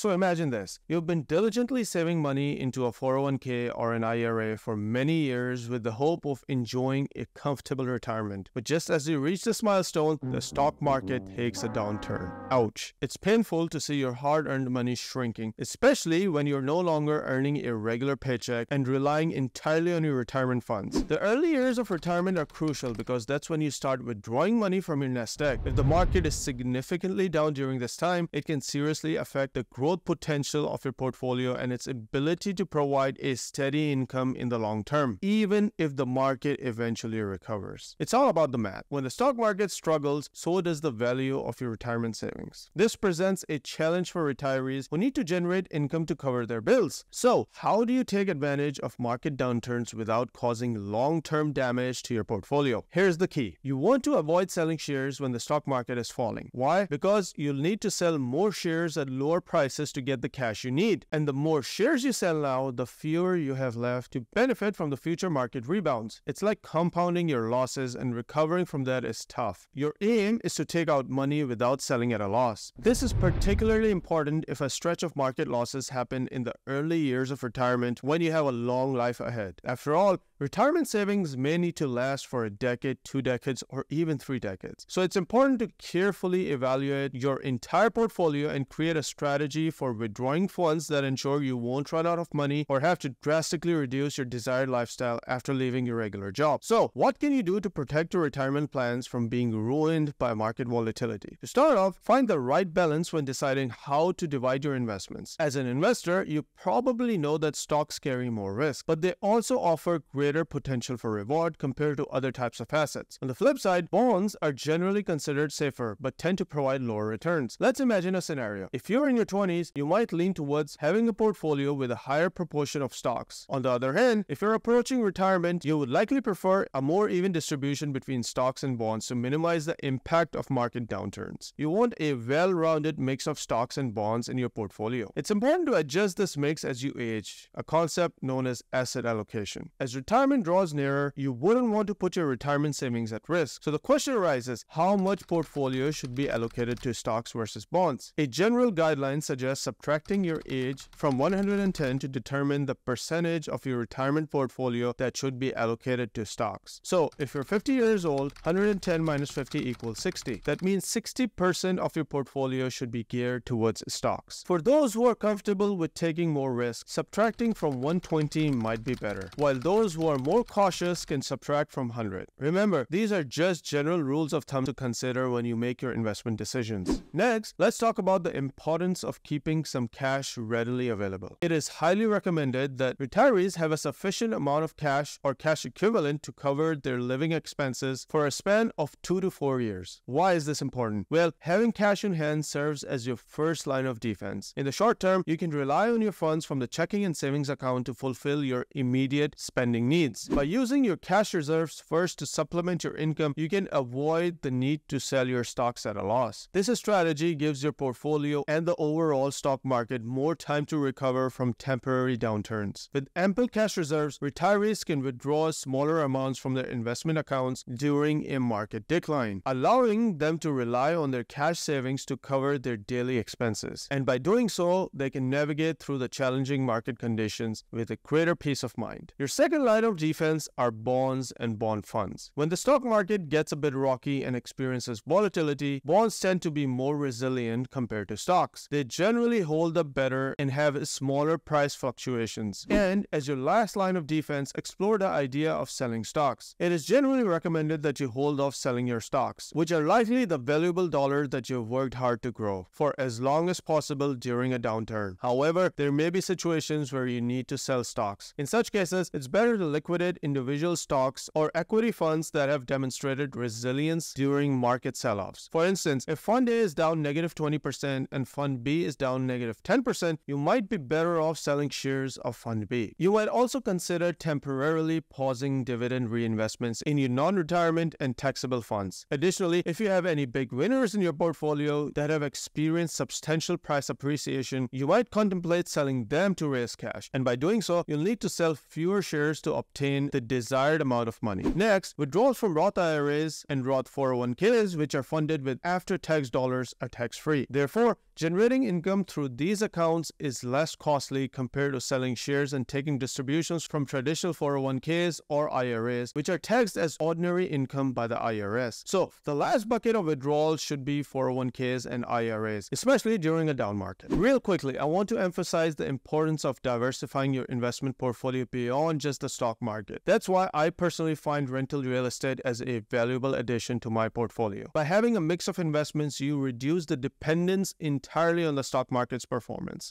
So imagine this. You've been diligently saving money into a 401k or an IRA for many years with the hope of enjoying a comfortable retirement. But just as you reach this milestone, the stock market takes a downturn. Ouch. It's painful to see your hard-earned money shrinking, especially when you're no longer earning a regular paycheck and relying entirely on your retirement funds. The early years of retirement are crucial because that's when you start withdrawing money from your nest egg. If the market is significantly down during this time, it can seriously affect the growth potential of your portfolio and its ability to provide a steady income in the long term, even if the market eventually recovers. It's all about the math. When the stock market struggles, so does the value of your retirement savings. This presents a challenge for retirees who need to generate income to cover their bills. So, how do you take advantage of market downturns without causing long-term damage to your portfolio? Here's the key. You want to avoid selling shares when the stock market is falling. Why? Because you'll need to sell more shares at lower prices to get the cash you need. And the more shares you sell now, the fewer you have left to benefit from the future market rebounds. It's like compounding your losses, and recovering from that is tough. Your aim is to take out money without selling at a loss. This is particularly important if a stretch of market losses happen in the early years of retirement when you have a long life ahead. After all, retirement savings may need to last for a decade, 2 decades, or even 3 decades. So it's important to carefully evaluate your entire portfolio and create a strategy for withdrawing funds that ensure you won't run out of money or have to drastically reduce your desired lifestyle after leaving your regular job. So, what can you do to protect your retirement plans from being ruined by market volatility? To start off, find the right balance when deciding how to divide your investments. As an investor, you probably know that stocks carry more risk, but they also offer greater potential for reward compared to other types of assets. On the flip side, bonds are generally considered safer but tend to provide lower returns. Let's imagine a scenario. If you're in your 20s, you might lean towards having a portfolio with a higher proportion of stocks. On the other hand, if you're approaching retirement, you would likely prefer a more even distribution between stocks and bonds to minimize the impact of market downturns. You want a well-rounded mix of stocks and bonds in your portfolio. It's important to adjust this mix as you age, a concept known as asset allocation. As retirement draws nearer, you wouldn't want to put your retirement savings at risk. So the question arises, how much portfolio should be allocated to stocks versus bonds? A general guideline suggests subtracting your age from 110 to determine the percentage of your retirement portfolio that should be allocated to stocks. So if you're 50 years old, 110 minus 50 equals 60. That means 60% of your portfolio should be geared towards stocks. For those who are comfortable with taking more risk, subtracting from 120 might be better, while those who are more cautious can subtract from 100. Remember, these are just general rules of thumb to consider when you make your investment decisions. Next, let's talk about the importance of keeping some cash readily available. It is highly recommended that retirees have a sufficient amount of cash or cash equivalent to cover their living expenses for a span of 2 to 4 years. Why is this important? Well, having cash in hand serves as your first line of defense. In the short term, you can rely on your funds from the checking and savings account to fulfill your immediate spending needs. By using your cash reserves first to supplement your income, you can avoid the need to sell your stocks at a loss. This strategy gives your portfolio and the overall stock market more time to recover from temporary downturns. With ample cash reserves, retirees can withdraw smaller amounts from their investment accounts during a market decline, allowing them to rely on their cash savings to cover their daily expenses. And by doing so, they can navigate through the challenging market conditions with a greater peace of mind. Your second line of defense are bonds and bond funds. When the stock market gets a bit rocky and experiences volatility, bonds tend to be more resilient compared to stocks. They generally hold up better and have smaller price fluctuations. And as your last line of defense, explore the idea of selling stocks. It is generally recommended that you hold off selling your stocks, which are likely the valuable dollar that you've worked hard to grow, for as long as possible during a downturn. However, there may be situations where you need to sell stocks. In such cases, it's better to liquidate individual stocks or equity funds that have demonstrated resilience during market sell-offs. For instance, if Fund A is down -20% and Fund B is down -10%, you might be better off selling shares of Fund B. You might also consider temporarily pausing dividend reinvestments in your non-retirement and taxable funds. Additionally, if you have any big winners in your portfolio that have experienced substantial price appreciation, you might contemplate selling them to raise cash. And by doing so, you'll need to sell fewer shares to obtain the desired amount of money. Next, withdrawals from Roth IRAs and Roth 401ks, which are funded with after-tax dollars, are tax-free. Therefore, Generating income through these accounts is less costly compared to selling shares and taking distributions from traditional 401ks or IRAs, which are taxed as ordinary income by the IRS. So, the last bucket of withdrawals should be 401ks and IRAs, especially during a down market. Real quickly, I want to emphasize the importance of diversifying your investment portfolio beyond just the stock market. That's why I personally find rental real estate as a valuable addition to my portfolio. By having a mix of investments, you reduce the dependence entirely on the stock market's performance.